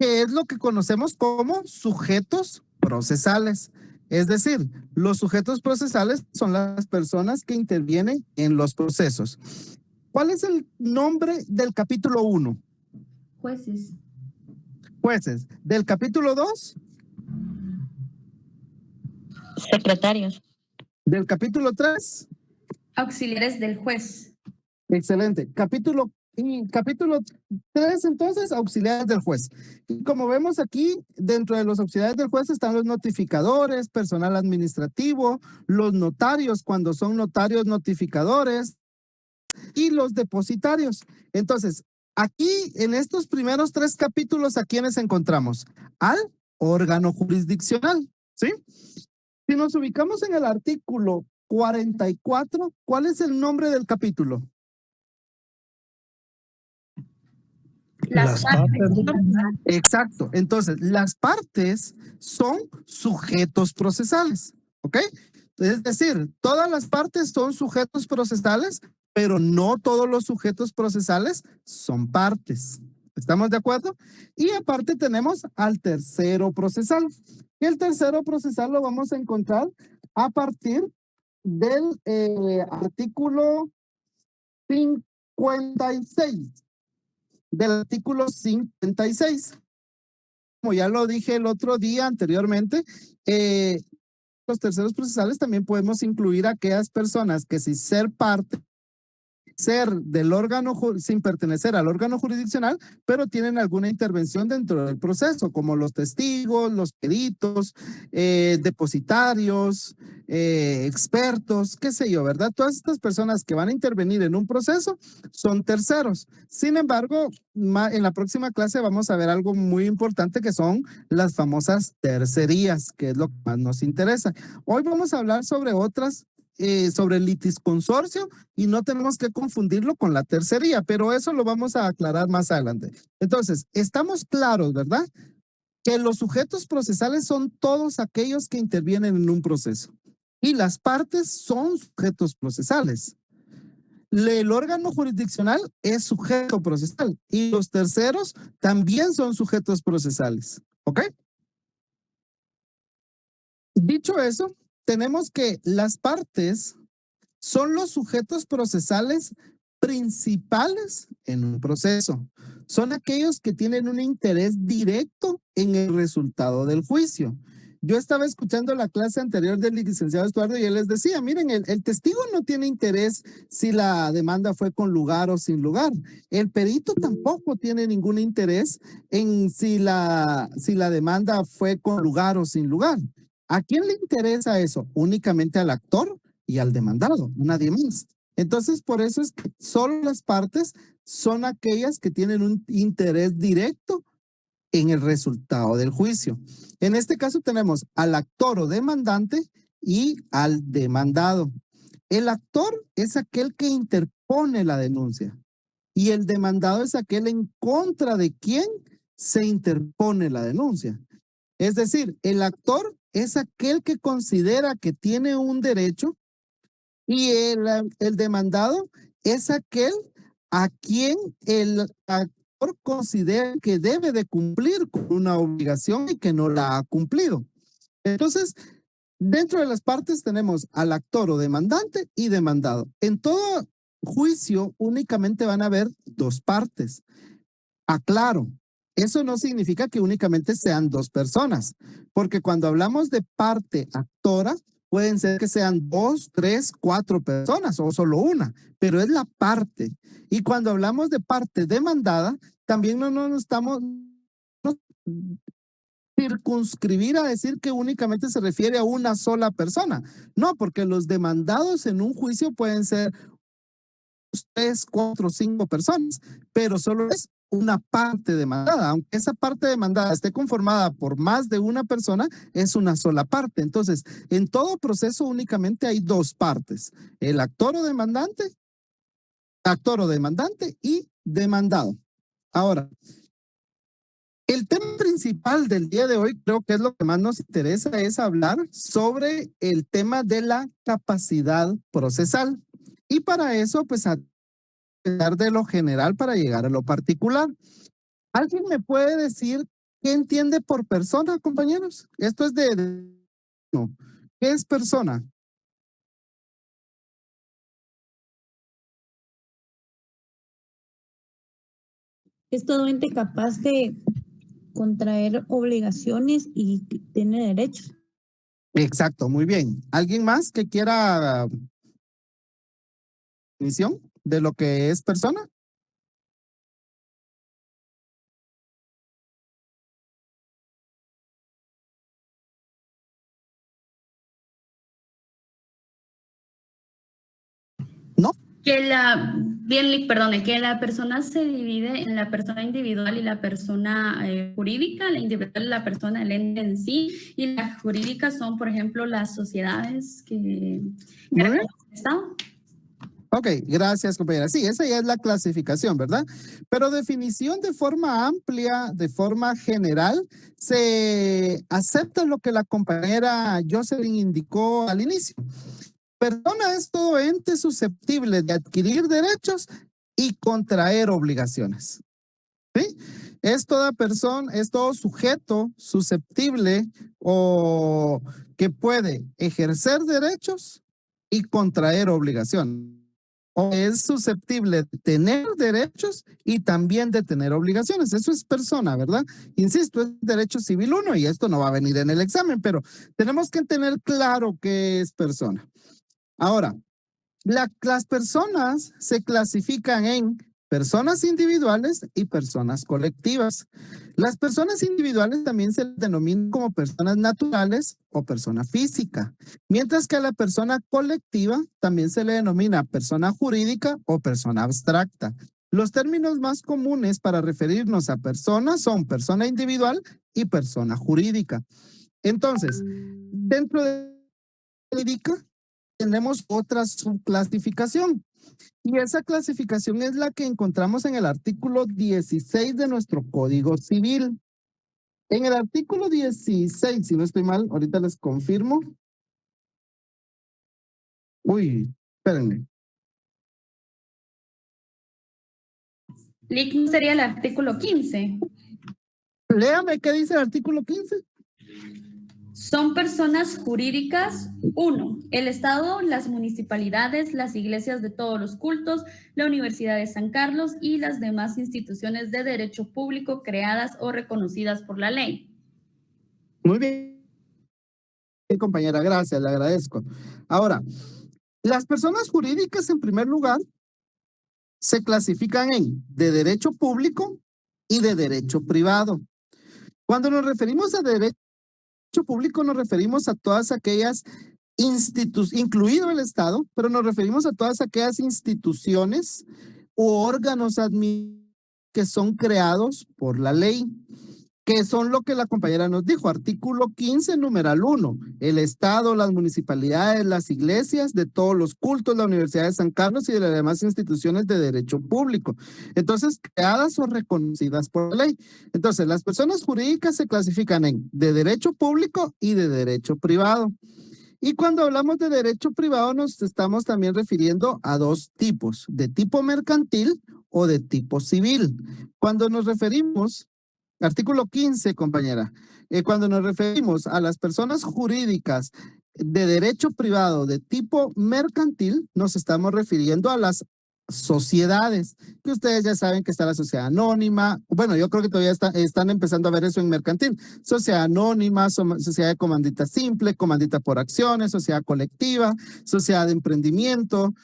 que es lo que conocemos como sujetos procesales. Es decir, los sujetos procesales son las personas que intervienen en los procesos. ¿Cuál es el nombre del capítulo 1? Jueces. Jueces. ¿Del capítulo 2? Secretarios. ¿Del capítulo 3? Auxiliares del juez. Excelente. Capítulo 3, entonces, auxiliares del juez. Y como vemos aquí, dentro de los auxiliares del juez están los notificadores, personal administrativo, los notarios cuando son notarios notificadores y los depositarios. Entonces, aquí en estos primeros 3 capítulos, ¿a quiénes encontramos? Al órgano jurisdiccional, ¿sí? Si nos ubicamos en el artículo 44, ¿cuál es el nombre del capítulo? Las partes. Exacto. Entonces, las partes son sujetos procesales, ¿ok? Es decir, todas las partes son sujetos procesales, pero no todos los sujetos procesales son partes. ¿Estamos de acuerdo? Y aparte tenemos al tercero procesal. Y el tercero procesal lo vamos a encontrar a partir del artículo 56. Del artículo 56. Como ya lo dije el otro día anteriormente, los terceros procesales también podemos incluir a aquellas personas que sin ser parte, ser del órgano, sin pertenecer al órgano jurisdiccional, pero tienen alguna intervención dentro del proceso, como los testigos, los peritos, depositarios, expertos, qué sé yo, ¿verdad? Todas estas personas que van a intervenir en un proceso son terceros. Sin embargo, en la próxima clase vamos a ver algo muy importante que son las famosas tercerías, que es lo que más nos interesa. Hoy vamos a hablar sobre otras, sobre el litisconsorcio y no tenemos que confundirlo con la tercería, pero eso lo vamos a aclarar más adelante. Entonces, estamos claros, ¿verdad? Que los sujetos procesales son todos aquellos que intervienen en un proceso y las partes son sujetos procesales. El órgano jurisdiccional es sujeto procesal y los terceros también son sujetos procesales, ¿ok? Dicho eso, tenemos que las partes son los sujetos procesales principales en un proceso. Son aquellos que tienen un interés directo en el resultado del juicio. Yo estaba escuchando la clase anterior del licenciado Estuardo y él les decía, miren, el testigo no tiene interés si la demanda fue con lugar o sin lugar. El perito tampoco tiene ningún interés en si la demanda fue con lugar o sin lugar. ¿A quién le interesa eso? Únicamente al actor y al demandado, nadie más. Entonces, por eso es que solo las partes son aquellas que tienen un interés directo en el resultado del juicio. En este caso tenemos al actor o demandante y al demandado. El actor es aquel que interpone la denuncia y el demandado es aquel en contra de quien se interpone la denuncia. Es decir, el actor es aquel que considera que tiene un derecho y el demandado es aquel a quien el actor considera que debe de cumplir con una obligación y que no la ha cumplido. Entonces, dentro de las partes tenemos al actor o demandante y demandado. En todo juicio únicamente van a haber 2 partes. Aclaro, eso no significa que únicamente sean 2 personas, porque cuando hablamos de parte actora, pueden ser que sean 2, 3, 4 personas o solo una, pero es la parte. Y cuando hablamos de parte demandada, también no nos estamos circunscribir a decir que únicamente se refiere a una sola persona. No, porque los demandados en un juicio pueden ser 3, 4, 5 personas, pero solo es una parte demandada. Aunque esa parte demandada esté conformada por más de una persona, es una sola parte. Entonces, en todo proceso únicamente hay 2 partes, el actor o demandante y demandado. Ahora, el tema principal del día de hoy, creo que es lo que más nos interesa, es hablar sobre el tema de la capacidad procesal. Y para eso, pues, de lo general para llegar a lo particular. ¿Alguien me puede decir ¿Qué entiende por persona, compañeros? Esto es no. ¿Qué es persona? Es todo ente capaz de contraer obligaciones y tiene derechos. Exacto, muy bien. ¿Alguien más que quiera definición de lo que es persona? ¿No? Que la persona se divide en la persona individual y la persona jurídica. La individual es la persona, el ente en sí, y las jurídicas son, por ejemplo, las sociedades que reconocen el Estado. Ok, gracias, compañera. Sí, esa ya es la clasificación, ¿verdad? Pero definición de forma amplia, de forma general, se acepta lo que la compañera Jocelyn indicó al inicio. Persona es todo ente susceptible de adquirir derechos y contraer obligaciones. ¿Sí? Es toda persona, es todo sujeto susceptible o que puede ejercer derechos y contraer obligaciones. O es susceptible de tener derechos y también de tener obligaciones. Eso es persona, ¿verdad? Insisto, es derecho civil 1 y esto no va a venir en el examen, pero tenemos que tener claro qué es persona. Ahora, las personas se clasifican en personas individuales y personas colectivas. Las personas individuales también se denominan como personas naturales o persona física, mientras que a la persona colectiva también se le denomina persona jurídica o persona abstracta. Los términos más comunes para referirnos a personas son persona individual y persona jurídica. Entonces, dentro de la jurídica tenemos otra subclasificación. Y esa clasificación es la que encontramos en el artículo 16 de nuestro Código Civil. En el artículo 16, si no estoy mal, ahorita les confirmo. Uy, espérenme. LIC sería el artículo 15. Léame qué dice el artículo 15. Son personas jurídicas, 1, el Estado, las municipalidades, las iglesias de todos los cultos, la Universidad de San Carlos y las demás instituciones de derecho público creadas o reconocidas por la ley. Muy bien, compañera, gracias, le agradezco. Ahora, las personas jurídicas, en primer lugar, se clasifican en de derecho público y de derecho privado. Cuando nos referimos a derecho público, nos referimos a todas aquellas instituciones, incluido el Estado, pero nos referimos a todas aquellas instituciones u órganos que son creados por la ley, que son lo que la compañera nos dijo, artículo 15, numeral 1, el Estado, las municipalidades, las iglesias de todos los cultos, la Universidad de San Carlos y de las demás instituciones de derecho público. Entonces, creadas o reconocidas por la ley. Entonces, las personas jurídicas se clasifican en de derecho público y de derecho privado. Y cuando hablamos de derecho privado nos estamos también refiriendo a dos tipos, de tipo mercantil o de tipo civil. Cuando nos referimos artículo 15, compañera. Cuando nos referimos a las personas jurídicas de derecho privado de tipo mercantil, nos estamos refiriendo a las sociedades, que ustedes ya saben que está la sociedad anónima. Bueno, yo creo que todavía están empezando a ver eso en mercantil. Sociedad anónima, sociedad de comandita simple, comandita por acciones, sociedad colectiva, sociedad de emprendimiento,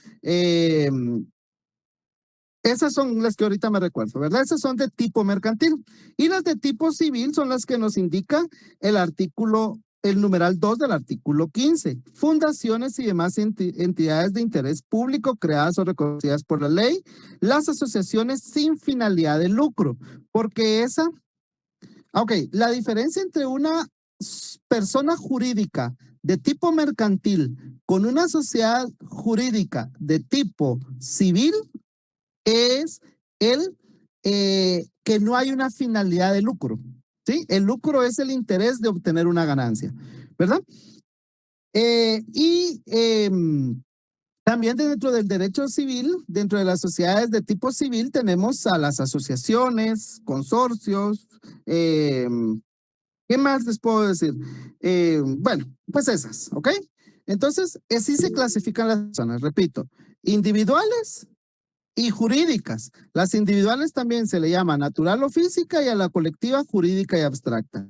esas son las que ahorita me recuerdo, ¿verdad? Esas son de tipo mercantil. Y las de tipo civil son las que nos indica el numeral 2 del artículo 15. Fundaciones y demás entidades de interés público creadas o reconocidas por la ley. Las asociaciones sin finalidad de lucro. Porque la diferencia entre una persona jurídica de tipo mercantil con una sociedad jurídica de tipo civil es que no hay una finalidad de lucro, ¿sí? El lucro es el interés de obtener una ganancia, ¿verdad? También dentro del derecho civil, dentro de las sociedades de tipo civil, tenemos a las asociaciones, consorcios, ¿qué más les puedo decir? Bueno, pues esas, ¿ok? Entonces, así se clasifican las personas, repito, individuales y jurídicas. Las individuales también se le llama natural o física y a la colectiva jurídica y abstracta.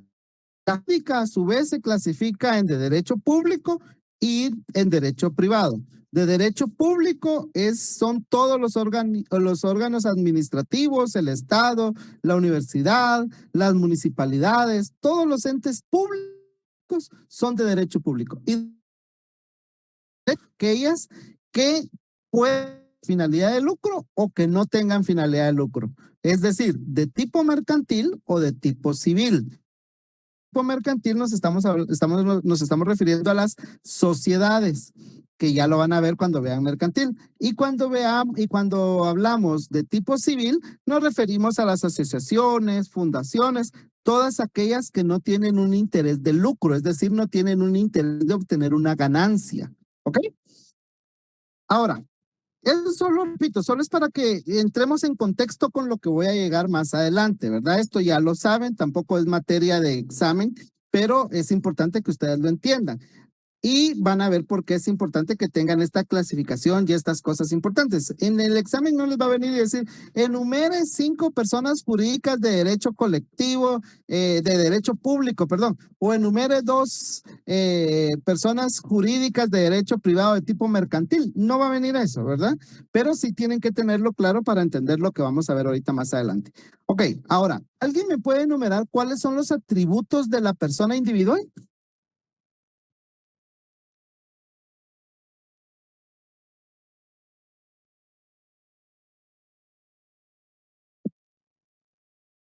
La jurídica a su vez se clasifica en de derecho público y en derecho privado. De derecho público son todos los órganos administrativos, el Estado, la universidad, las municipalidades, todos los entes públicos son de derecho público. Y aquellas que pueden finalidad de lucro o que no tengan finalidad de lucro. Es decir, de tipo mercantil o de tipo civil. Tipo mercantil nos estamos refiriendo a las sociedades, que ya lo van a ver cuando vean mercantil. Y cuando hablamos de tipo civil, nos referimos a las asociaciones, fundaciones, todas aquellas que no tienen un interés de lucro, es decir, no tienen un interés de obtener una ganancia. ¿Ok? Ahora, eso solo, repito, solo es para que entremos en contexto con lo que voy a llegar más adelante, ¿verdad? Esto ya lo saben, tampoco es materia de examen, pero es importante que ustedes lo entiendan. Y van a ver por qué es importante que tengan esta clasificación y estas cosas importantes. En el examen no les va a venir y decir, enumere 5 personas jurídicas de derecho colectivo, de derecho público, perdón, o enumere 2 personas jurídicas de derecho privado de tipo mercantil. No va a venir eso, ¿verdad? Pero sí tienen que tenerlo claro para entender lo que vamos a ver ahorita más adelante. Ok, ahora, ¿alguien me puede enumerar cuáles son los atributos de la persona individual?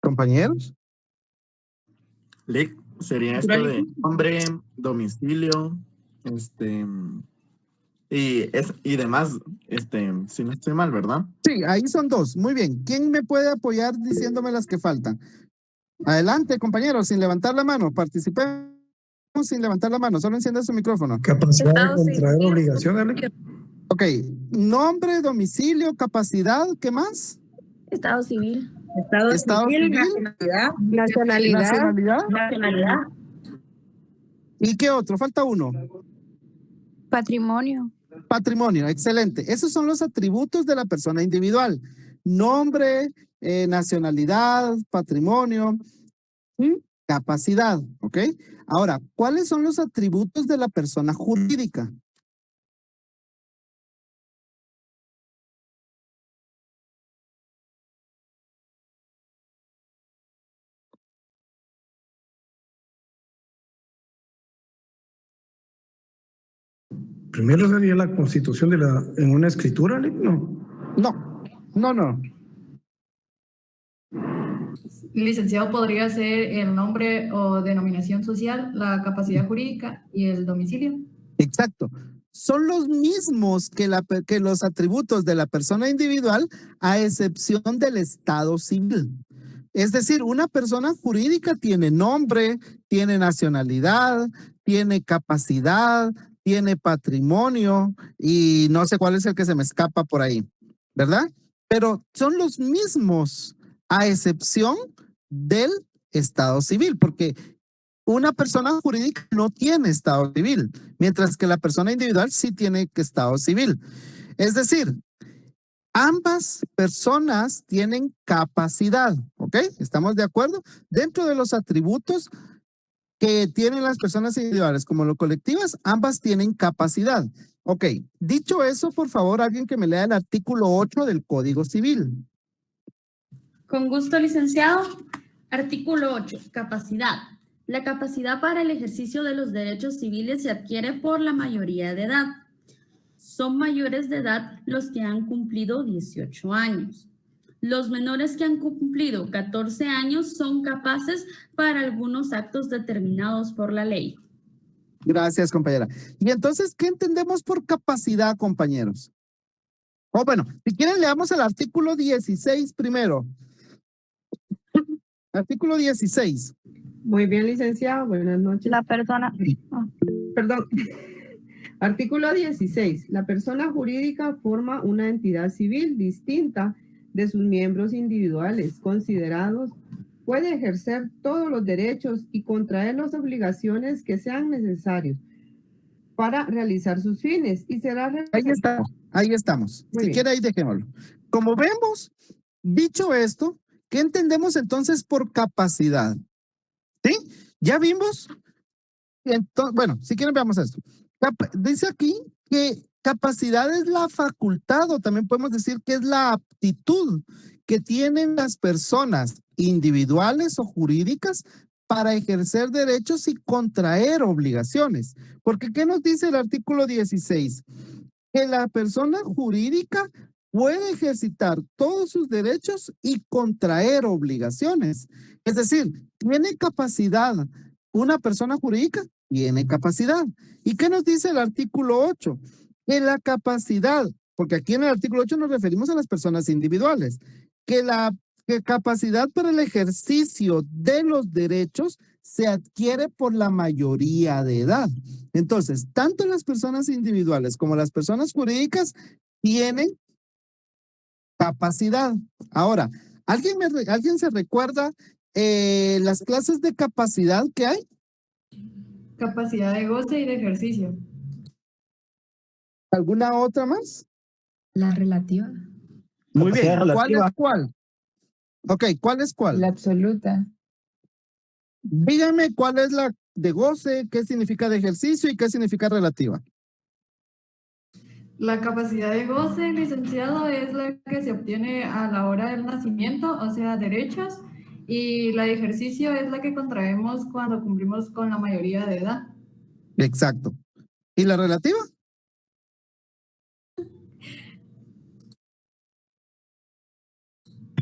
Compañeros. Lic sería esto de nombre, domicilio, y demás, si no estoy mal, ¿verdad? Sí, ahí son 2. Muy bien. ¿Quién me puede apoyar diciéndome las que faltan? Adelante, compañeros, sin levantar la mano. Participemos sin levantar la mano. Solo encienda su micrófono. Capacidad de contraer obligaciones. Ok. Nombre, domicilio, capacidad. ¿Qué más? Estado civil. Estado civil. Nacionalidad. ¿Y qué otro? Falta uno. Patrimonio. Patrimonio, excelente. Esos son los atributos de la persona individual. Nombre, nacionalidad, patrimonio, capacidad, ¿ok? Ahora, ¿cuáles son los atributos de la persona jurídica? Primero sería la constitución en una escritura, ¿no? No. Licenciado, podría ser el nombre o denominación social, la capacidad jurídica y el domicilio. Exacto. Son los mismos que los atributos de la persona individual, a excepción del estado civil. Es decir, una persona jurídica tiene nombre, tiene nacionalidad, tiene capacidad, tiene patrimonio y no sé cuál es el que se me escapa por ahí, ¿verdad? Pero son los mismos, a excepción del estado civil, porque una persona jurídica no tiene estado civil, mientras que la persona individual sí tiene estado civil. Es decir, ambas personas tienen capacidad, ¿ok? ¿Estamos de acuerdo? Dentro de los atributos que tienen las personas individuales como los colectivas, ambas tienen capacidad. Ok, dicho eso, por favor, alguien que me lea el artículo 8 del Código Civil. Con gusto, licenciado. Artículo 8, capacidad. La capacidad para el ejercicio de los derechos civiles se adquiere por la mayoría de edad. Son mayores de edad los que han cumplido 18 años. Los menores que han cumplido 14 años son capaces para algunos actos determinados por la ley. Gracias, compañera. Y entonces, ¿qué entendemos por capacidad, compañeros? Bueno, si quieren, leamos el artículo 16 primero. Artículo 16. Muy bien, licenciado. Buenas noches. La persona. Perdón. Artículo 16. La persona jurídica forma una entidad civil distinta de sus miembros individuales considerados. Puede ejercer todos los derechos y contraer las obligaciones que sean necesarios para realizar sus fines y será Ahí estamos. Muy Si bien. quiere, ahí dejémoslo. Como vemos, dicho esto, ¿qué entendemos entonces por capacidad? ¿Sí? Ya vimos. Bueno, si quieren, veamos esto. Dice aquí que capacidad es la facultad, o también podemos decir que es la aptitud que tienen las personas individuales o jurídicas para ejercer derechos y contraer obligaciones. Porque, ¿qué nos dice el artículo 16? Que la persona jurídica puede ejercitar todos sus derechos y contraer obligaciones. Es decir, tiene capacidad. Una persona jurídica tiene capacidad. ¿Y qué nos dice el artículo 8? Que la capacidad, porque aquí en el artículo 8 nos referimos a las personas individuales, que la capacidad para el ejercicio de los derechos se adquiere por la mayoría de edad. Entonces, tanto las personas individuales como las personas jurídicas tienen capacidad. Ahora, ¿alguien se recuerda las clases de capacidad que hay? Capacidad de goce y de ejercicio. ¿Alguna otra más? La relativa. Muy Capacidad bien. ¿Cuál relativa. es cuál? Ok, ¿cuál es cuál? La absoluta. Dígame cuál es la de goce, qué significa de ejercicio y qué significa relativa. La capacidad de goce, licenciado, es la que se obtiene a la hora del nacimiento, o sea, derechos, y la de ejercicio es la que contraemos cuando cumplimos con la mayoría de edad. Exacto. ¿Y la relativa?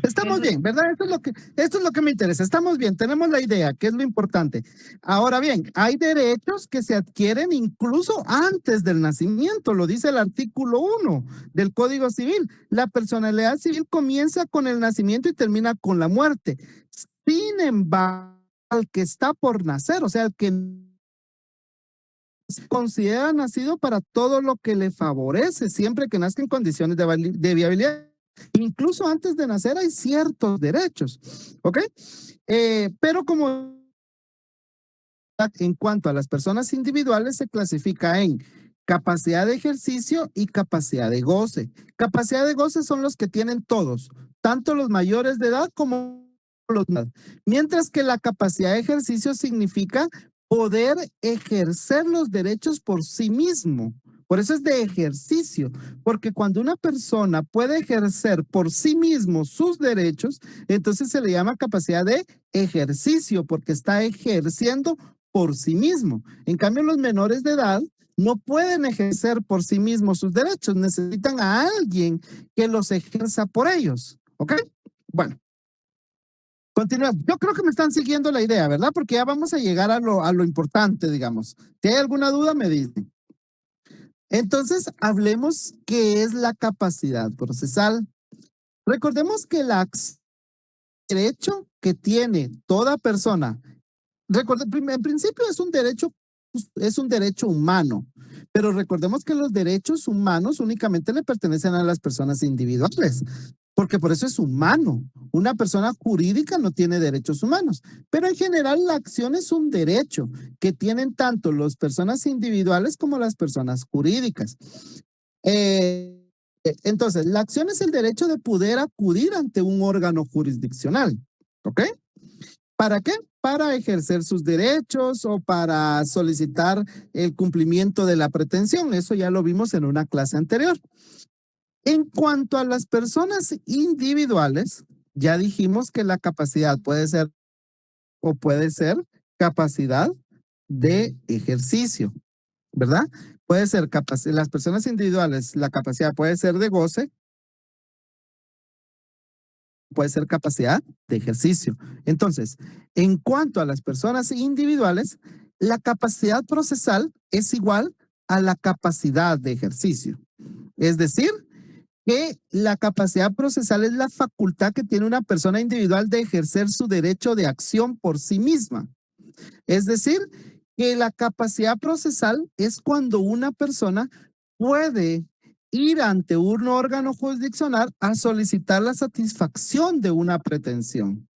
Estamos Eso- bien, ¿verdad? Esto es lo que me interesa. Estamos bien, tenemos la idea, que es lo importante. Ahora bien, hay derechos que se adquieren incluso antes del nacimiento, lo dice el artículo 1 del Código Civil. La personalidad civil comienza con el nacimiento y termina con la muerte. Sin embargo, al que está por nacer, o sea, el que se considera nacido para todo lo que le favorece, siempre que nazca en condiciones de viabilidad. Incluso antes de nacer hay ciertos derechos, ¿ok? Pero como en cuanto a las personas individuales se clasifica en capacidad de ejercicio y capacidad de goce. Capacidad de goce son los que tienen todos, tanto los mayores de edad como los más. Mientras que la capacidad de ejercicio significa poder ejercer los derechos por sí mismo. Por eso es de ejercicio, porque cuando una persona puede ejercer por sí mismo sus derechos, entonces se le llama capacidad de ejercicio, porque está ejerciendo por sí mismo. En cambio, los menores de edad no pueden ejercer por sí mismos sus derechos, necesitan a alguien que los ejerza por ellos, ¿ok? Bueno. Continuamos. Yo creo que me están siguiendo la idea, ¿verdad? Porque ya vamos a llegar a lo importante, digamos. Si hay alguna duda, me dicen. Entonces, hablemos qué es la capacidad procesal. Recordemos que el derecho que tiene toda persona, en principio es un derecho humano, pero recordemos que los derechos humanos únicamente le pertenecen a las personas individuales, porque por eso es humano. Una persona jurídica no tiene derechos humanos, pero en general la acción es un derecho que tienen tanto las personas individuales como las personas jurídicas. Entonces, la acción es el derecho de poder acudir ante un órgano jurisdiccional, ¿ok? ¿Para qué? Para ejercer sus derechos o para solicitar el cumplimiento de la pretensión. Eso ya lo vimos en una clase anterior. En cuanto a las personas individuales, ya dijimos que la capacidad puede ser capacidad de ejercicio, ¿verdad? Puede ser las personas individuales, la capacidad puede ser de goce, puede ser capacidad de ejercicio. Entonces, en cuanto a las personas individuales, la capacidad procesal es igual a la capacidad de ejercicio. Es decir, que la capacidad procesal es la facultad que tiene una persona individual de ejercer su derecho de acción por sí misma. Es decir, que la capacidad procesal es cuando una persona puede ir ante un órgano jurisdiccional a solicitar la satisfacción de una pretensión.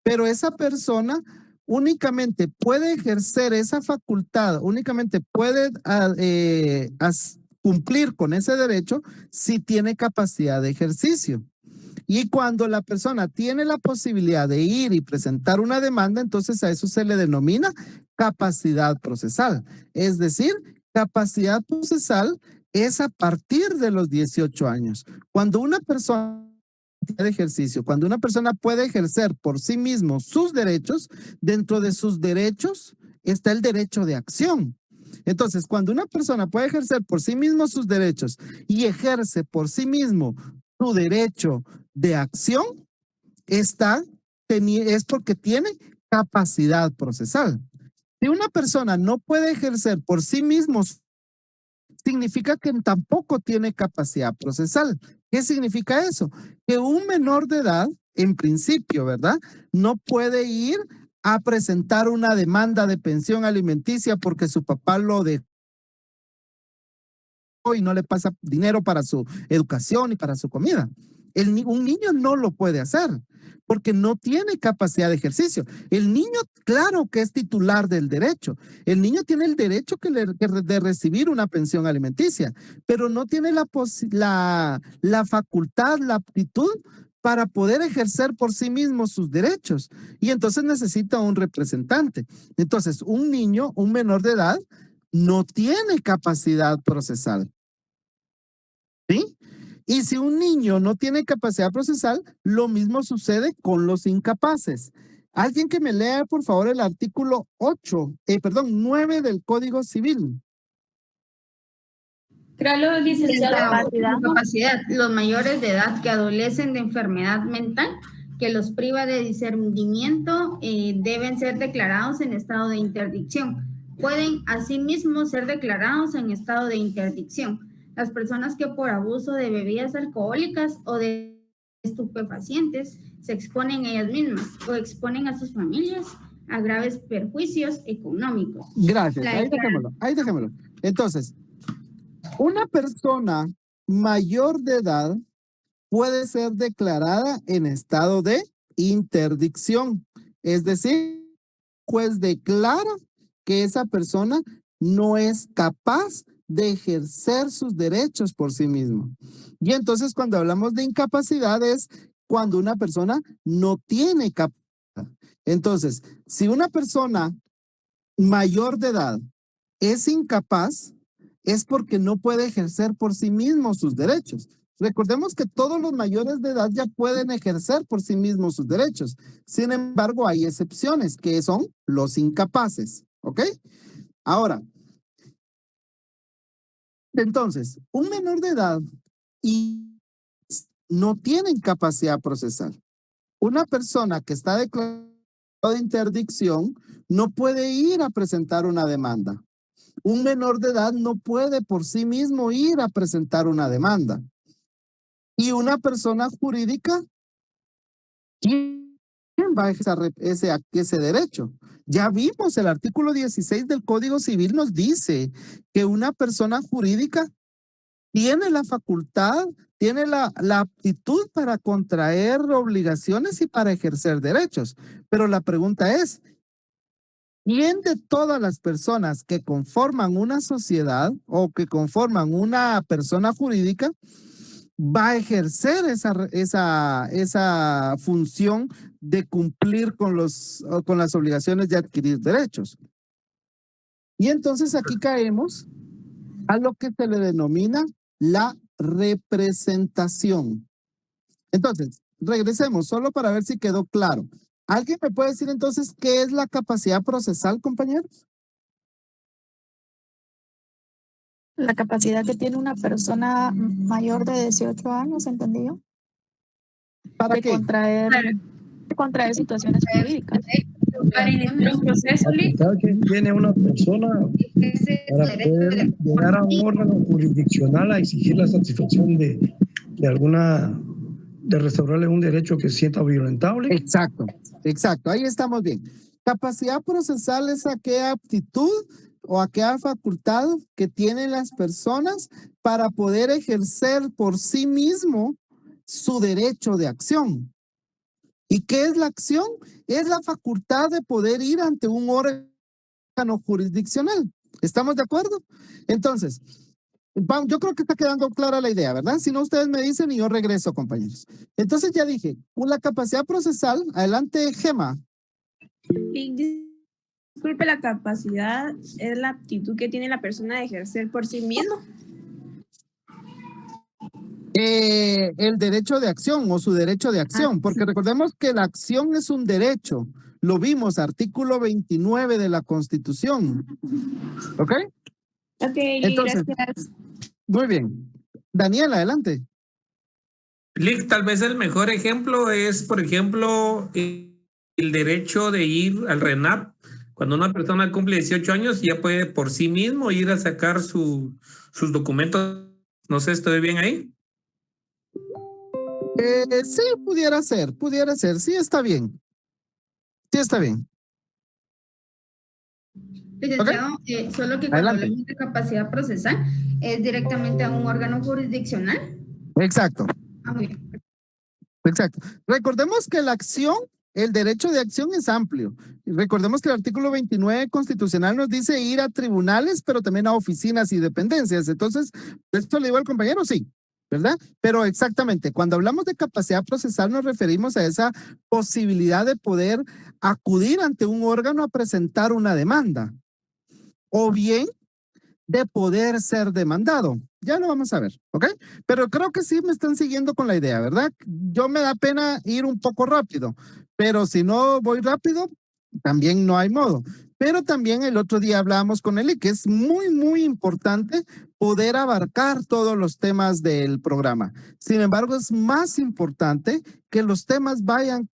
Pero esa persona únicamente puede ejercer esa facultad, únicamente puede cumplir con ese derecho si tiene capacidad de ejercicio. Y cuando la persona tiene la posibilidad de ir y presentar una demanda, entonces a eso se le denomina capacidad procesal. Es decir, capacidad procesal es a partir de los 18 años. Cuando una persona de ejercicio, cuando una persona puede ejercer por sí mismo sus derechos, dentro de sus derechos está el derecho de acción. Entonces, cuando una persona puede ejercer por sí mismo sus derechos y ejerce por sí mismo su derecho de acción, es porque tiene capacidad procesal. Si una persona no puede ejercer por sí mismo, significa que tampoco tiene capacidad procesal. ¿Qué significa eso? Que un menor de edad, en principio, ¿verdad?, no puede ir a presentar una demanda de pensión alimenticia porque su papá lo dejó y no le pasa dinero para su educación y para su comida. Un niño no lo puede hacer porque no tiene capacidad de ejercicio. El niño, claro que es titular del derecho. El niño tiene el derecho de recibir una pensión alimenticia, pero no tiene la facultad, la aptitud para poder ejercer por sí mismo sus derechos. Y entonces necesita un representante. Entonces, un niño, un menor de edad, no tiene capacidad procesal. ¿Sí? Y si un niño no tiene capacidad procesal, lo mismo sucede con los incapaces. Alguien que me lea, por favor, el artículo 9 del Código Civil. Creo, licenciado. Discapacidad. Los mayores de edad que adolecen de enfermedad mental que los priva de discernimiento deben ser declarados en estado de interdicción. Pueden asimismo ser declarados en estado de interdicción las personas que por abuso de bebidas alcohólicas o de estupefacientes se exponen ellas mismas o exponen a sus familias a graves perjuicios económicos. Gracias, ahí dejémoslo. Entonces, una persona mayor de edad puede ser declarada en estado de interdicción. Es decir, juez declara que esa persona no es capaz de ejercer sus derechos por sí mismo. Y entonces cuando hablamos de incapacidad es cuando una persona no tiene capacidad. Entonces, si una persona mayor de edad es incapaz, es porque no puede ejercer por sí mismo sus derechos. Recordemos que todos los mayores de edad ya pueden ejercer por sí mismos sus derechos. Sin embargo, hay excepciones que son los incapaces. ¿Ok? Ahora, entonces, un menor de edad y no tiene capacidad procesal. Una persona que está declarada de interdicción no puede ir a presentar una demanda. Un menor de edad no puede por sí mismo ir a presentar una demanda. Y una persona jurídica, ¿quién va a ejercer ese derecho? Ya vimos, el artículo 16 del Código Civil nos dice que una persona jurídica tiene la facultad, tiene la aptitud para contraer obligaciones y para ejercer derechos. Pero la pregunta es, ¿quién de todas las personas que conforman una sociedad o que conforman una persona jurídica va a ejercer esa función de cumplir con las obligaciones de adquirir derechos? Y entonces aquí caemos a lo que se le denomina la representación. Entonces, regresemos solo para ver si quedó claro. ¿Alguien me puede decir entonces qué es la capacidad procesal, compañeros? La capacidad que tiene una persona mayor de 18 años, ¿entendí yo? ¿Para qué? Contraer situaciones jurídicas. Para iniciar un proceso, La capacidad que tiene una persona para poder llegar a un órgano jurisdiccional a exigir la satisfacción de restaurarle un derecho que sienta violentable. Exacto, ahí estamos bien. Capacidad procesal es aquella aptitud o aquella facultad que tienen las personas para poder ejercer por sí mismo su derecho de acción. ¿Y qué es la acción? Es la facultad de poder ir ante un órgano jurisdiccional. ¿Estamos de acuerdo? Entonces, yo creo que está quedando clara la idea, ¿verdad? Si no, ustedes me dicen y yo regreso, compañeros. Entonces ya dije, la capacidad procesal, adelante, Gema. Disculpe, la capacidad es la aptitud que tiene la persona de ejercer por sí mismo. El derecho de acción o su derecho de acción, porque sí. recordemos que la acción es un derecho. Lo vimos, artículo 29 de la Constitución. ¿Ok? Ok, Entonces, gracias. Muy bien. Daniel, adelante. Lick, tal vez el mejor ejemplo es, por ejemplo, el derecho de ir al RENAP. Cuando una persona cumple 18 años, ya puede por sí mismo ir a sacar sus documentos. No sé, ¿estoy bien ahí? Sí, pudiera ser. Sí, está bien. Sí, está bien. Licenciado, solo que cuando Adelante. hablamos de capacidad procesal, es directamente a un órgano jurisdiccional. Exacto. Muy bien. Exacto. Recordemos que la acción, el derecho de acción es amplio. Recordemos que el artículo 29 constitucional nos dice ir a tribunales, pero también a oficinas y dependencias. Entonces, ¿esto le digo al compañero? Sí, ¿verdad? Pero exactamente, cuando hablamos de capacidad procesal nos referimos a esa posibilidad de poder acudir ante un órgano a presentar una demanda. O bien de poder ser demandado. Ya lo vamos a ver, ¿ok? Pero creo que sí me están siguiendo con la idea, ¿verdad? Yo me da pena ir un poco rápido, pero si no voy rápido, también no hay modo. Pero también el otro día hablábamos con él y que es muy, muy importante poder abarcar todos los temas del programa. Sin embargo, es más importante que los temas vayan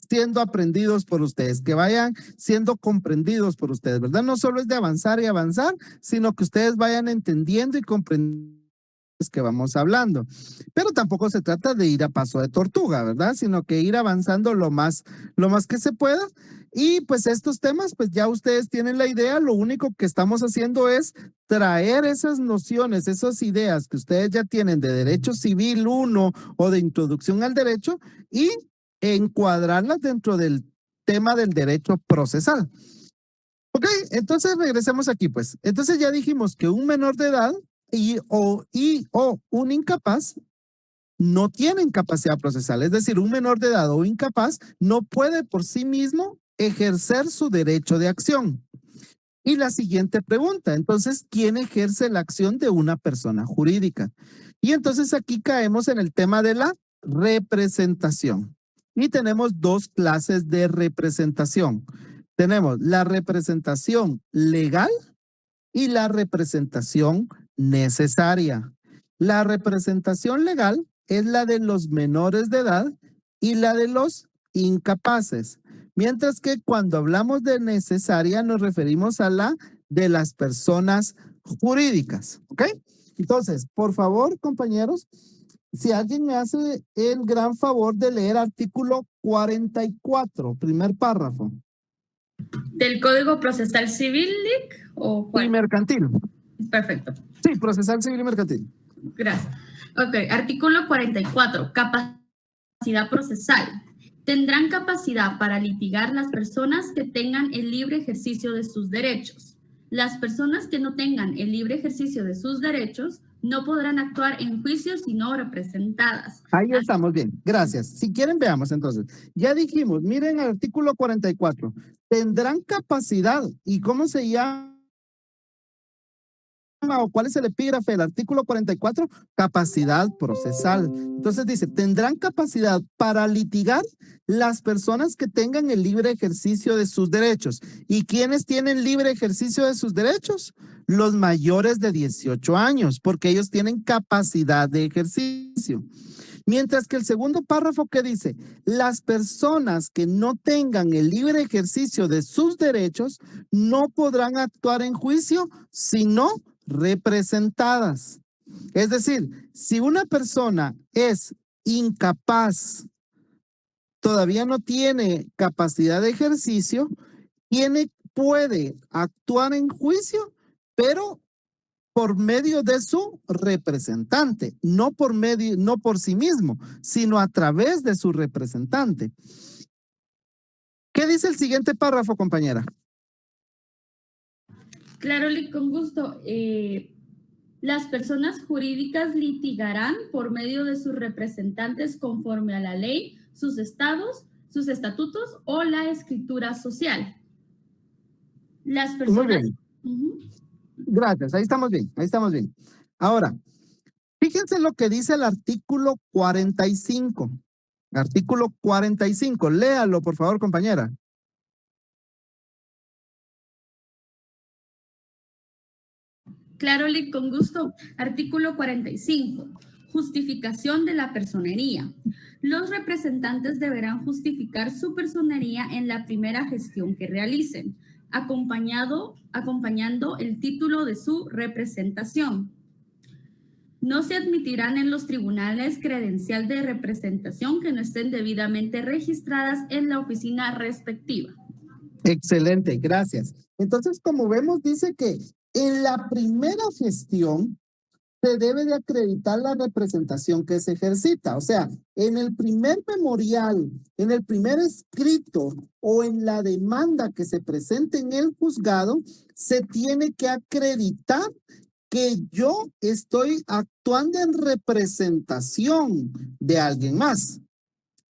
siendo aprendidos por ustedes, que vayan siendo comprendidos por ustedes, ¿verdad? No solo es de avanzar y avanzar, sino que ustedes vayan entendiendo y comprendiendo que vamos hablando. Pero tampoco se trata de ir a paso de tortuga, ¿verdad? Sino que ir avanzando lo más que se pueda. Y pues estos temas, pues ya ustedes tienen la idea, lo único que estamos haciendo es traer esas nociones, esas ideas que ustedes ya tienen de derecho civil 1 o de introducción al derecho y encuadrarlas dentro del tema del derecho procesal. Ok, entonces regresemos aquí pues. Entonces ya dijimos que un menor de edad o un incapaz no tienen capacidad procesal. Es decir, un menor de edad o incapaz no puede por sí mismo ejercer su derecho de acción. Y la siguiente pregunta, entonces, ¿quién ejerce la acción de una persona jurídica? Y entonces aquí caemos en el tema de la representación. Y tenemos dos clases de representación. Tenemos la representación legal y la representación necesaria. La representación legal es la de los menores de edad y la de los incapaces. Mientras que cuando hablamos de necesaria nos referimos a la de las personas jurídicas. ¿Ok? Entonces, por favor, compañeros, si alguien me hace el gran favor de leer artículo 44, primer párrafo. ¿Del Código Procesal Civil, Lick? ¿O cuál? Y mercantil. Perfecto. Sí, procesal civil y mercantil. Gracias. Ok, artículo 44, capacidad procesal. Tendrán capacidad para litigar las personas que tengan el libre ejercicio de sus derechos. Las personas que no tengan el libre ejercicio de sus derechos no podrán actuar en juicio sino representadas. Ahí estamos bien, gracias. Si quieren, veamos entonces. Ya dijimos, miren el artículo 44. Tendrán capacidad, ¿y cómo se llama? ¿O cuál es el epígrafe del artículo 44? Capacidad procesal. Entonces dice, tendrán capacidad para litigar las personas que tengan el libre ejercicio de sus derechos. ¿Y quiénes tienen libre ejercicio de sus derechos? Los mayores de 18 años, porque ellos tienen capacidad de ejercicio. Mientras que el segundo párrafo que dice, las personas que no tengan el libre ejercicio de sus derechos no podrán actuar en juicio, sino representadas. Es decir, si una persona es incapaz, todavía no tiene capacidad de ejercicio, puede actuar en juicio, pero por medio de su representante, no por sí mismo, sino a través de su representante. ¿Qué dice el siguiente párrafo, compañera? Claro, con gusto. Las personas jurídicas litigarán por medio de sus representantes conforme a la ley, sus estados, sus estatutos o la escritura social. Las personas... Muy bien. Gracias, ahí estamos bien, ahí estamos bien. Ahora, fíjense lo que dice el artículo 45. Artículo 45, léalo por favor, compañera. Claro, con gusto. Artículo 45. Justificación de la personería. Los representantes deberán justificar su personería en la primera gestión que realicen, acompañando el título de su representación. No se admitirán en los tribunales credencial de representación que no estén debidamente registradas en la oficina respectiva. Excelente, gracias. Entonces, como vemos, dice que en la primera gestión se debe de acreditar la representación que se ejercita. O sea, en el primer memorial, en el primer escrito o en la demanda que se presente en el juzgado, se tiene que acreditar que yo estoy actuando en representación de alguien más.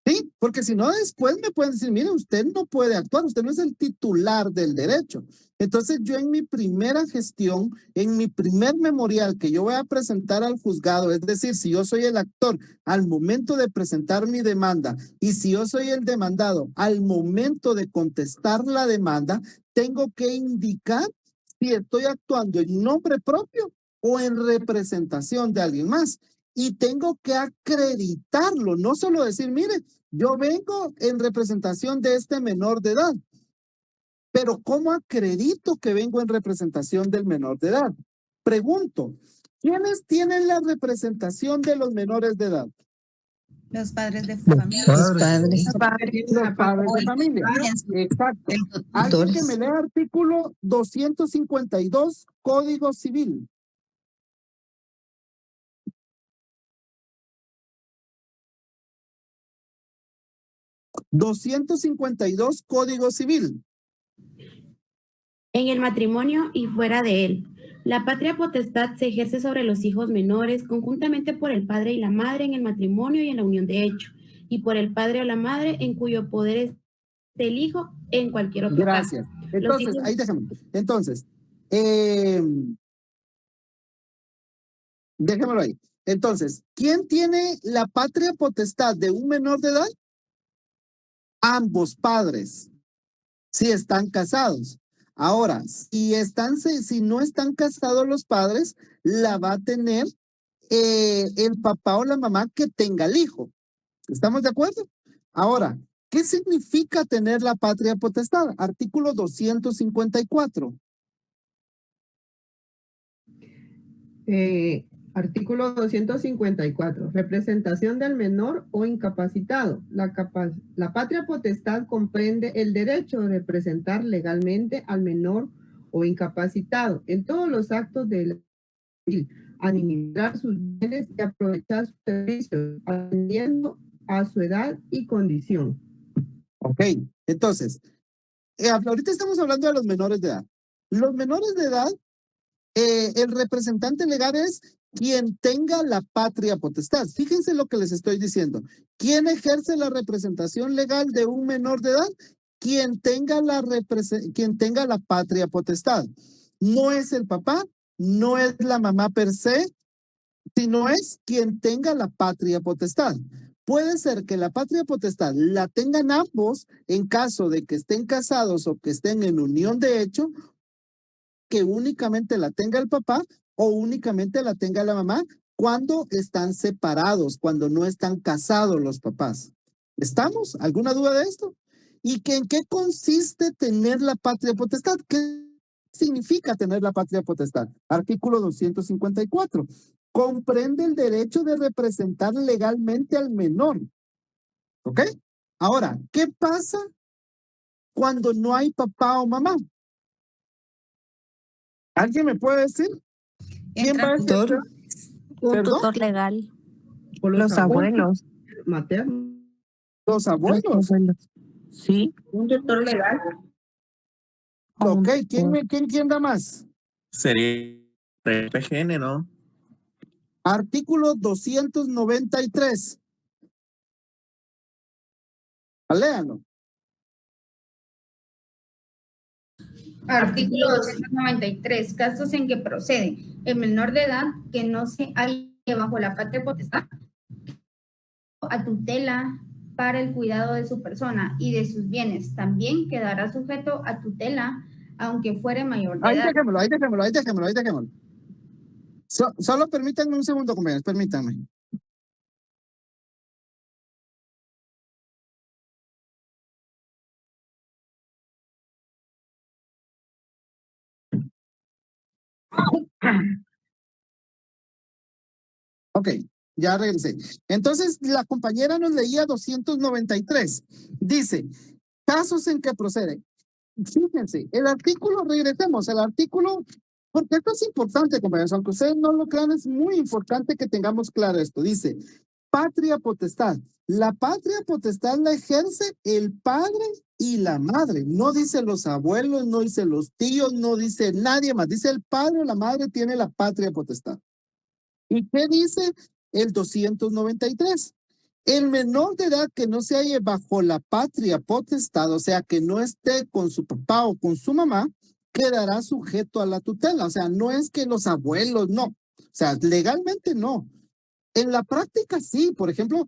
Sí, porque si no después me pueden decir, mire, usted no puede actuar, usted no es el titular del derecho. Entonces yo en mi primera gestión, en mi primer memorial que yo voy a presentar al juzgado, es decir, si yo soy el actor al momento de presentar mi demanda y si yo soy el demandado al momento de contestar la demanda, tengo que indicar si estoy actuando en nombre propio o en representación de alguien más. Y tengo que acreditarlo, no solo decir, mire, yo vengo en representación de este menor de edad. Pero ¿cómo acredito que vengo en representación del menor de edad? Pregunto, ¿quiénes tienen la representación de los menores de edad? Los padres de familia. Los padres de familia. Exacto. Alguien que me lea artículo 252, Código Civil. $252 Código Civil. En el matrimonio y fuera de él, la patria potestad se ejerce sobre los hijos menores conjuntamente por el padre y la madre en el matrimonio y en la unión de hecho, y por el padre o la madre en cuyo poder es el hijo en cualquier otro caso. Gracias. Entonces, ahí déjame. Entonces, déjamelo ahí. Entonces, ¿quién tiene la patria potestad de un menor de edad? Ambos padres, si están casados. Ahora, si no están casados los padres, la va a tener el papá o la mamá que tenga el hijo. ¿Estamos de acuerdo? Ahora, ¿qué significa tener la patria potestad? Artículo 254. Artículo 254. Representación del menor o incapacitado. La patria potestad comprende el derecho de representar legalmente al menor o incapacitado en todos los actos de administrar sus bienes y aprovechar sus servicios, atendiendo a su edad y condición. Ok, entonces, ahorita estamos hablando de los menores de edad. Los menores de edad, el representante legal es quien tenga la patria potestad. Fíjense lo que les estoy diciendo. ¿Quién ejerce la representación legal de un menor de edad? Quien tenga la patria potestad. No es el papá, no es la mamá per se, sino es quien tenga la patria potestad. Puede ser que la patria potestad la tengan ambos en caso de que estén casados o que estén en unión de hecho, que únicamente la tenga el papá o únicamente la tenga la mamá cuando están separados, cuando no están casados los papás. ¿Estamos? ¿Alguna duda de esto? ¿Y que en qué consiste tener la patria potestad? ¿Qué significa tener la patria potestad? Artículo 254. Comprende el derecho de representar legalmente al menor. ¿Ok? Ahora, ¿qué pasa cuando no hay papá o mamá? ¿Alguien me puede decir? ¿Quién va a ejercer? Un ¿Perdón? tutor legal. Por Los abuelos. Maternos. Los abuelos. Sí. Un tutor legal. Ok, ¿quién da más? Sería PGN, ¿no? Artículo 293. Léalo. Artículo 293. Casos en que procede el menor de edad que no se halle bajo la patria potestad a tutela para el cuidado de su persona y de sus bienes. También quedará sujeto a tutela aunque fuere mayor de edad. Ahí dejémoslo. Solo permítanme un segundo, compañeros, permítanme. Ok, ya regresé. Entonces, la compañera nos leía 293. Dice, casos en que procede. Fíjense, el artículo, regresemos, el artículo, porque esto es importante, compañeros, aunque ustedes no lo crean, es muy importante que tengamos claro esto. Dice, patria potestad. La patria potestad la ejerce el padre y la madre. No dice los abuelos, no dice los tíos, no dice nadie más. Dice el padre o la madre tiene la patria potestad. ¿Y qué dice el 293? El menor de edad que no se halle bajo la patria potestad, o sea, que no esté con su papá o con su mamá, quedará sujeto a la tutela. O sea, no es que los abuelos, no. O sea, legalmente no. En la práctica sí. Por ejemplo,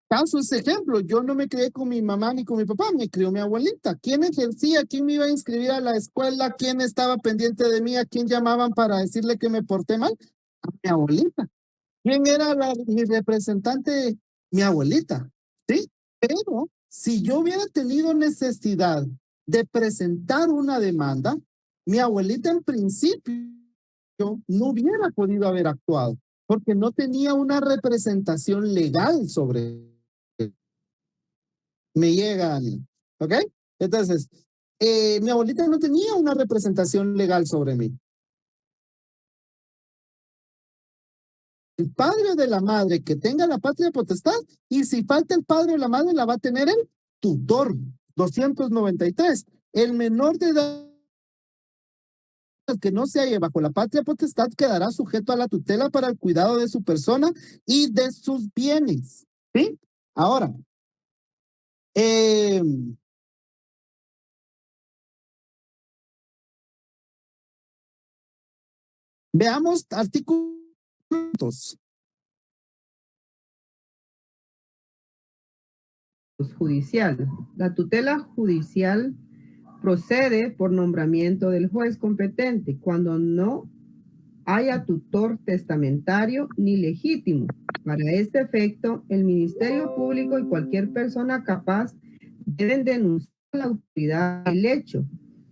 caso ese ejemplo, yo no me crié con mi mamá ni con mi papá, me crió mi abuelita. ¿Quién ejercía? ¿Quién me iba a inscribir a la escuela? ¿Quién estaba pendiente de mí? ¿A quién llamaban para decirle que me porté mal? A mi abuelita. ¿Quién era mi representante? Mi abuelita, ¿sí? Pero si yo hubiera tenido necesidad de presentar una demanda, mi abuelita en principio no hubiera podido haber actuado, porque no tenía una representación legal sobre él. Me llega, ¿ok? Entonces, mi abuelita no tenía una representación legal sobre mí. El padre de la madre que tenga la patria potestad, y si falta el padre o la madre, la va a tener el tutor. 293. El menor de edad que no se halle bajo la patria potestad quedará sujeto a la tutela para el cuidado de su persona y de sus bienes. ¿Sí? Ahora, veamos artículos. Judicial. La tutela judicial procede por nombramiento del juez competente cuando no haya tutor testamentario ni legítimo. Para este efecto, el Ministerio Público y cualquier persona capaz deben denunciar a la autoridad el hecho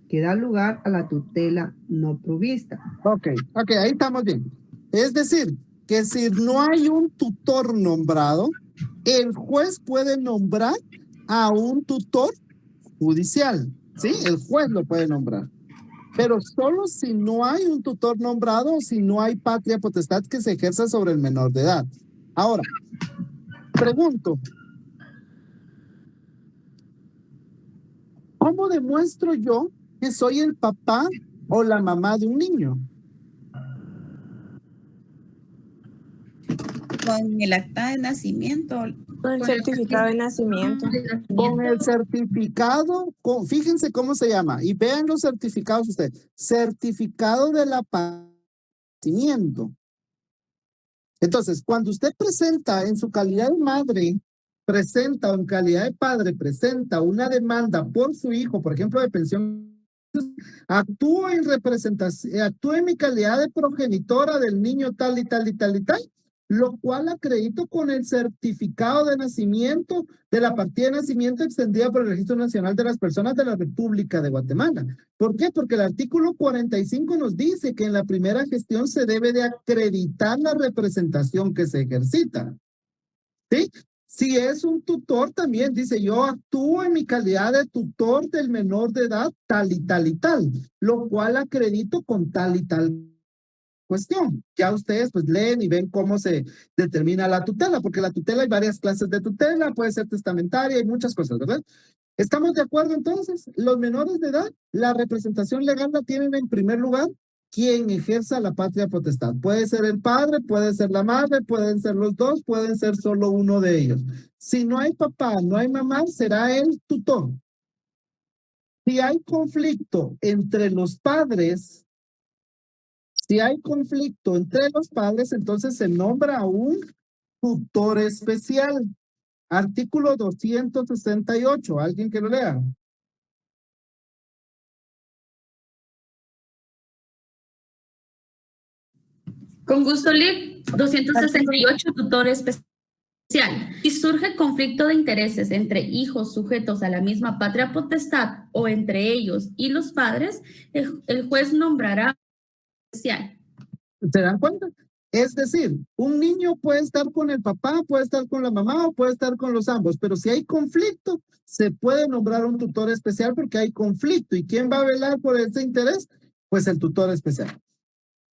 que da lugar a la tutela no provista. Ok, ahí estamos bien. Es decir, que si no hay un tutor nombrado, el juez puede nombrar a un tutor judicial, ¿sí? El juez lo puede nombrar. Pero solo si no hay un tutor nombrado o si no hay patria potestad que se ejerza sobre el menor de edad. Ahora, pregunto, ¿cómo demuestro yo que soy el papá o la mamá de un niño? Con el acta de nacimiento. Con el certificado de nacimiento. Con el certificado, fíjense cómo se llama, y vean los certificados ustedes. Certificado de la nacimiento. Entonces, cuando usted presenta en su calidad de madre, presenta o en calidad de padre, presenta una demanda por su hijo, por ejemplo, de pensión, actúo en representación, actúo en mi calidad de progenitora del niño tal y tal y tal y tal, lo cual acredito con el certificado de nacimiento de la partida de nacimiento extendida por el Registro Nacional de las Personas de la República de Guatemala. ¿Por qué? Porque el artículo 45 nos dice que en la primera gestión se debe de acreditar la representación que se ejercita. ¿Sí? Si es un tutor, también dice, yo actúo en mi calidad de tutor del menor de edad, tal y tal y tal, lo cual acredito con tal y tal cuestión. Ya ustedes pues leen y ven cómo se determina la tutela, porque la tutela hay varias clases de tutela, puede ser testamentaria, hay muchas cosas, ¿verdad? ¿Estamos de acuerdo entonces? Los menores de edad, la representación legal la tienen en primer lugar quien ejerza la patria potestad. Puede ser el padre, puede ser la madre, pueden ser los dos, pueden ser solo uno de ellos. Si no hay papá, no hay mamá, será el tutor. Si hay conflicto entre los padres, entonces se nombra un tutor especial. Artículo 268, ¿alguien que lo lea? Con gusto, Lic. 268, tutor especial. Si surge conflicto de intereses entre hijos sujetos a la misma patria potestad o entre ellos y los padres, el juez nombrará especial. ¿Se dan cuenta? Es decir, un niño puede estar con el papá, puede estar con la mamá o puede estar con los ambos, pero si hay conflicto, se puede nombrar un tutor especial porque hay conflicto. ¿Y quién va a velar por ese interés? Pues el tutor especial.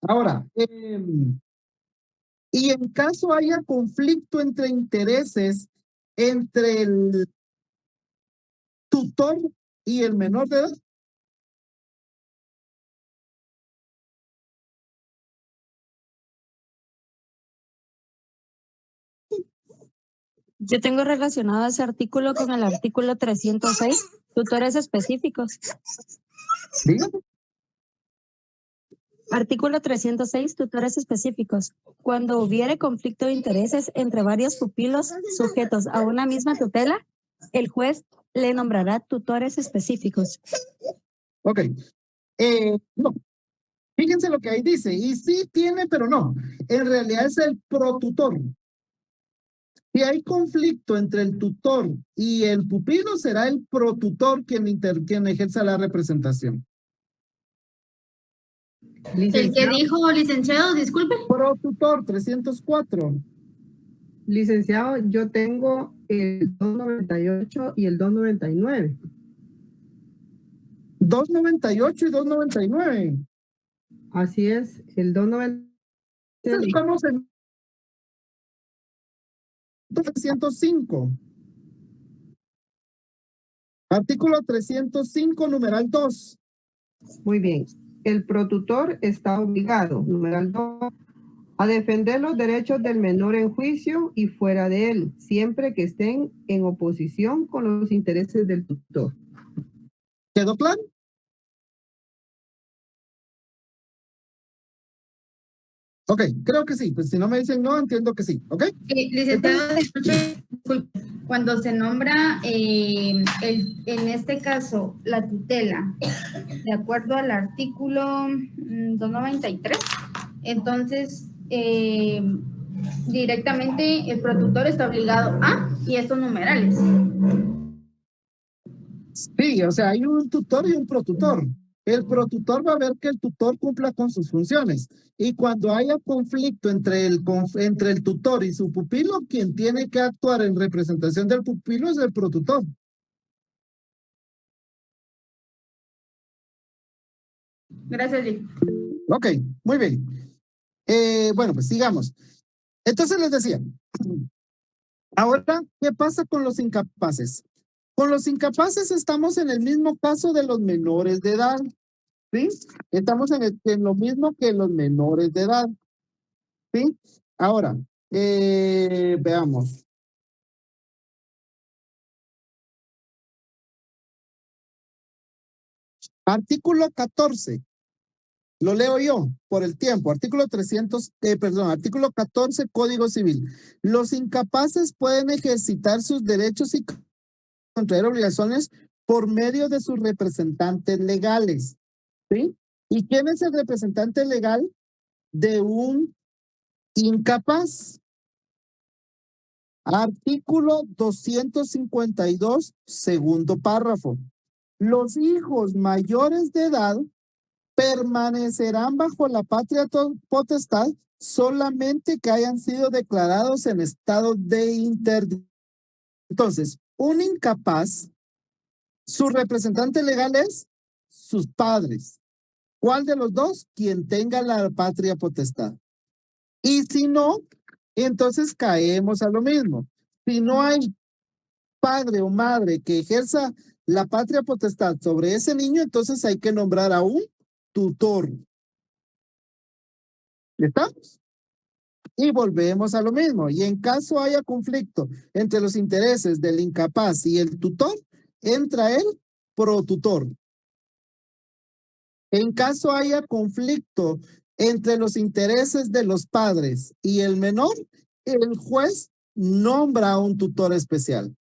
Ahora, y en caso haya conflicto entre intereses entre el tutor y el menor de edad, Yo tengo relacionado ese artículo con el artículo 306, tutores específicos. dígame. Artículo 306, tutores específicos. Cuando hubiere conflicto de intereses entre varios pupilos sujetos a una misma tutela, el juez le nombrará tutores específicos. Ok. No. Fíjense lo que ahí dice. Y sí tiene, pero no. En realidad es el protutor. Si hay conflicto entre el tutor y el pupilo, será el protutor quien ejerza la representación. ¿El que dijo, licenciado, disculpe? Protutor, 304. Licenciado, yo tengo el 298 y el 299. 298 y 299. Así es, el 299. Estamos en 305. Artículo 305, numeral 2. Muy bien. El protutor está obligado, numeral 2, a defender los derechos del menor en juicio y fuera de él, siempre que estén en oposición con los intereses del tutor. ¿Quedó claro? Ok, creo que sí. Pues si no me dicen no, entiendo que sí. ¿Ok? Licenciado, disculpe, cuando se nombra, en este caso, la tutela, de acuerdo al artículo 293, entonces, directamente el protutor está obligado a, y estos numerales. Sí, o sea, hay un tutor y un protutor. El protutor va a ver que el tutor cumpla con sus funciones. Y cuando haya conflicto entre el tutor y su pupilo, quien tiene que actuar en representación del pupilo es el protutor. Gracias, Lic. Ok, muy bien. Bueno, pues sigamos. Entonces les decía, ahora, ¿qué pasa con los incapaces? Con los incapaces estamos en el mismo caso de los menores de edad. ¿Sí? Estamos en lo mismo que los menores de edad. ¿Sí? Ahora, veamos. Artículo 14. Lo leo yo por el tiempo. Artículo 14, Código Civil. Los incapaces pueden ejercitar sus derechos y contraer obligaciones por medio de sus representantes legales. ¿Sí? ¿Y quién es el representante legal de un incapaz? Artículo 252, segundo párrafo. Los hijos mayores de edad permanecerán bajo la patria potestad solamente que hayan sido declarados en estado de interdicción. Entonces, un incapaz, su representante legal es sus padres. ¿Cuál de los dos? Quien tenga la patria potestad. Y si no, entonces caemos a lo mismo. Si no hay padre o madre que ejerza la patria potestad sobre ese niño, entonces hay que nombrar a un tutor. ¿Estamos? Y volvemos a lo mismo. Y en caso haya conflicto entre los intereses del incapaz y el tutor, entra el protutor. En caso haya conflicto entre los intereses de los padres y el menor, el juez nombra a un tutor especial.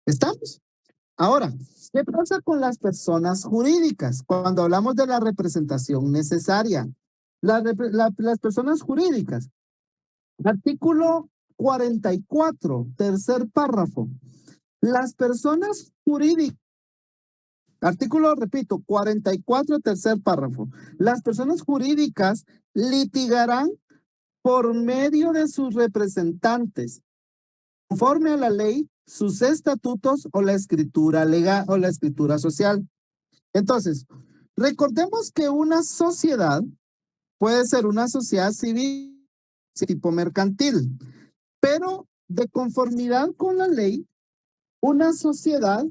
¿Estamos? Ahora, ¿qué pasa con las personas jurídicas? Cuando hablamos de la representación necesaria, las personas jurídicas. Artículo 44, tercer párrafo. Las personas jurídicas. Artículo, repito, 44, tercer párrafo. Las personas jurídicas litigarán por medio de sus representantes, conforme a la ley, sus estatutos o la escritura legal o la escritura social. Entonces, recordemos que una sociedad puede ser una sociedad civil tipo mercantil, pero de conformidad con la ley, una sociedad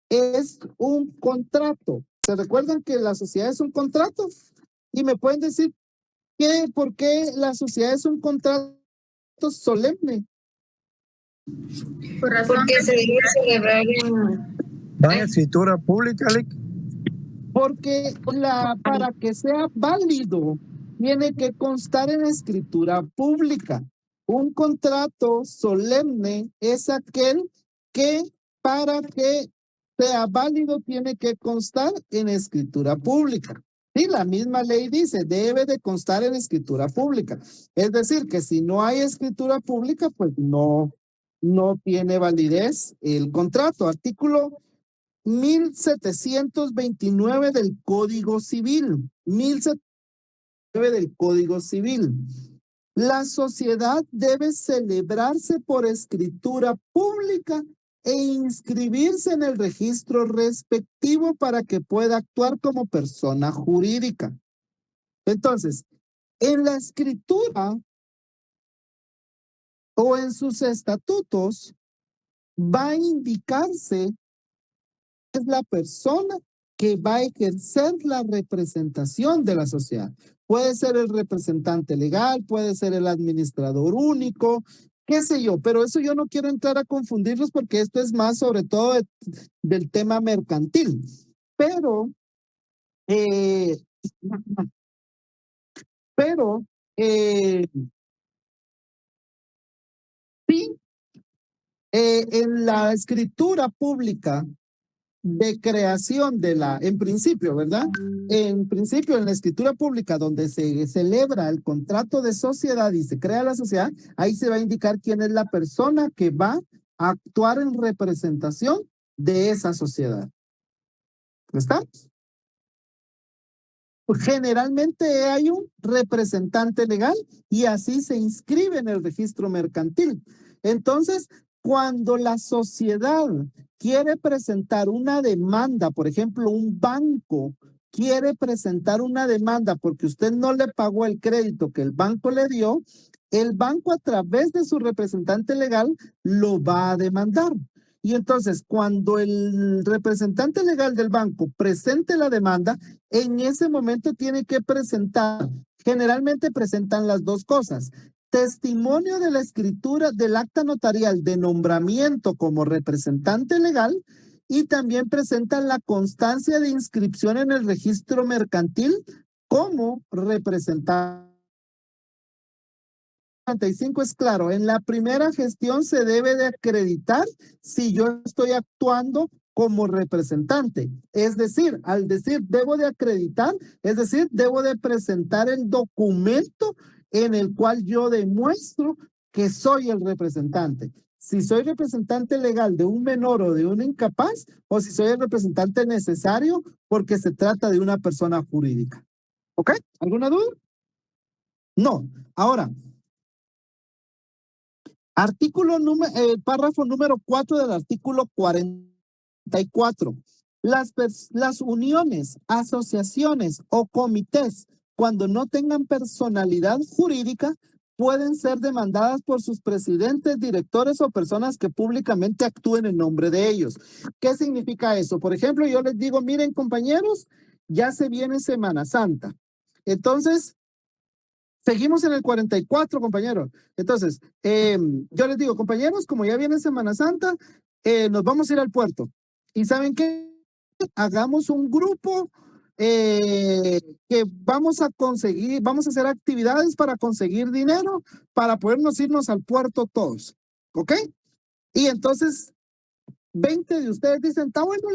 es un contrato. ¿Se recuerdan que la sociedad es un contrato? Y me pueden decir por qué la sociedad es un contrato solemne. Por razón Porque se debe celebrar en... ¿Va en escritura pública, Lick? Porque para que sea válido, tiene que constar en escritura pública. Un contrato solemne es aquel que para que sea válido tiene que constar en escritura pública. Sí, la misma ley dice, debe de constar en escritura pública. Es decir, que si no hay escritura pública, pues no tiene validez el contrato. Artículo 1729 del Código Civil. 1729 del Código Civil. La sociedad debe celebrarse por escritura pública e inscribirse en el registro respectivo para que pueda actuar como persona jurídica. Entonces, en la escritura o en sus estatutos va a indicarse es la persona que va a ejercer la representación de la sociedad. Puede ser el representante legal, puede ser el administrador único, qué sé yo, pero eso yo no quiero entrar a confundirlos porque esto es más sobre todo del tema mercantil. Pero sí, en la escritura pública de creación en principio, ¿verdad? En principio, en la escritura pública donde se celebra el contrato de sociedad y se crea la sociedad, ahí se va a indicar quién es la persona que va a actuar en representación de esa sociedad. ¿Estamos? Generalmente hay un representante legal y así se inscribe en el registro mercantil. Entonces, cuando la sociedad quiere presentar una demanda, por ejemplo, un banco quiere presentar una demanda porque usted no le pagó el crédito que el banco le dio, el banco a través de su representante legal lo va a demandar. Y entonces, cuando el representante legal del banco presente la demanda, en ese momento tiene que presentar, generalmente presentan las dos cosas, testimonio de la escritura del acta notarial de nombramiento como representante legal y también presentan la constancia de inscripción en el registro mercantil como representante. 45 es claro, en la primera gestión se debe de acreditar si yo estoy actuando como representante. Es decir, al decir debo de acreditar, es decir, debo de presentar el documento en el cual yo demuestro que soy el representante. Si soy representante legal de un menor o de un incapaz, o si soy el representante necesario porque se trata de una persona jurídica. ¿Ok? ¿Alguna duda? No. Ahora, Párrafo número 4 del artículo 44. Las uniones, asociaciones o comités, cuando no tengan personalidad jurídica, pueden ser demandadas por sus presidentes, directores o personas que públicamente actúen en nombre de ellos. ¿Qué significa eso? Por ejemplo, yo les digo, miren compañeros, ya se viene Semana Santa. Entonces, seguimos en el 44, compañeros. Entonces, yo les digo, compañeros, como ya viene Semana Santa, nos vamos a ir al puerto. ¿Y saben qué? Hagamos un grupo que vamos a hacer actividades para conseguir dinero para podernos irnos al puerto todos. ¿Ok? Y entonces, 20 de ustedes dicen, está bueno,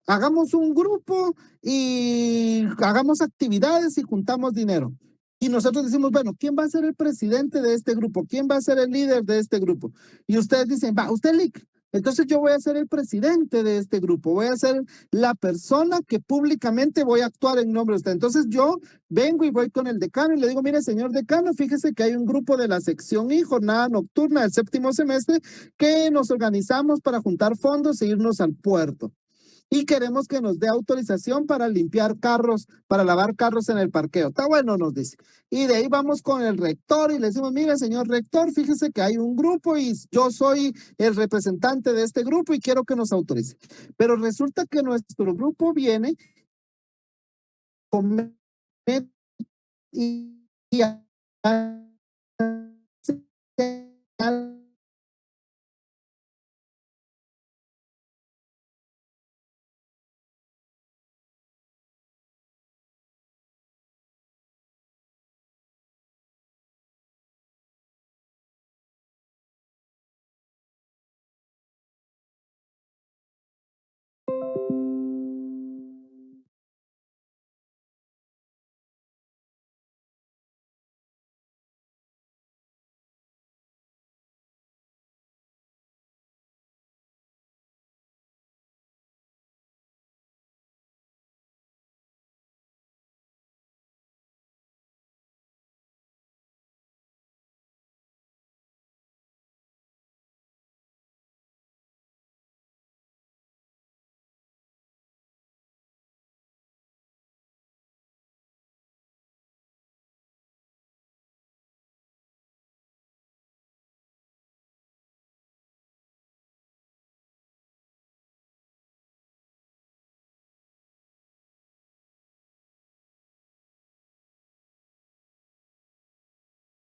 hagamos un grupo y hagamos actividades y juntamos dinero. Y nosotros decimos, bueno, ¿quién va a ser el presidente de este grupo? ¿Quién va a ser el líder de este grupo? Y ustedes dicen, va, usted, Lick. Entonces yo voy a ser el presidente de este grupo, voy a ser la persona que públicamente voy a actuar en nombre de usted. Entonces yo vengo y voy con el decano y le digo, mire, señor decano, fíjese que hay un grupo de la sección I, jornada nocturna del 7º semestre, que nos organizamos para juntar fondos e irnos al puerto. Y queremos que nos dé autorización para limpiar carros, para lavar carros en el parqueo. Está bueno, nos dice. Y de ahí vamos con el rector y le decimos, mire, señor rector, fíjese que hay un grupo y yo soy el representante de este grupo y quiero que nos autorice. Pero resulta que nuestro grupo viene y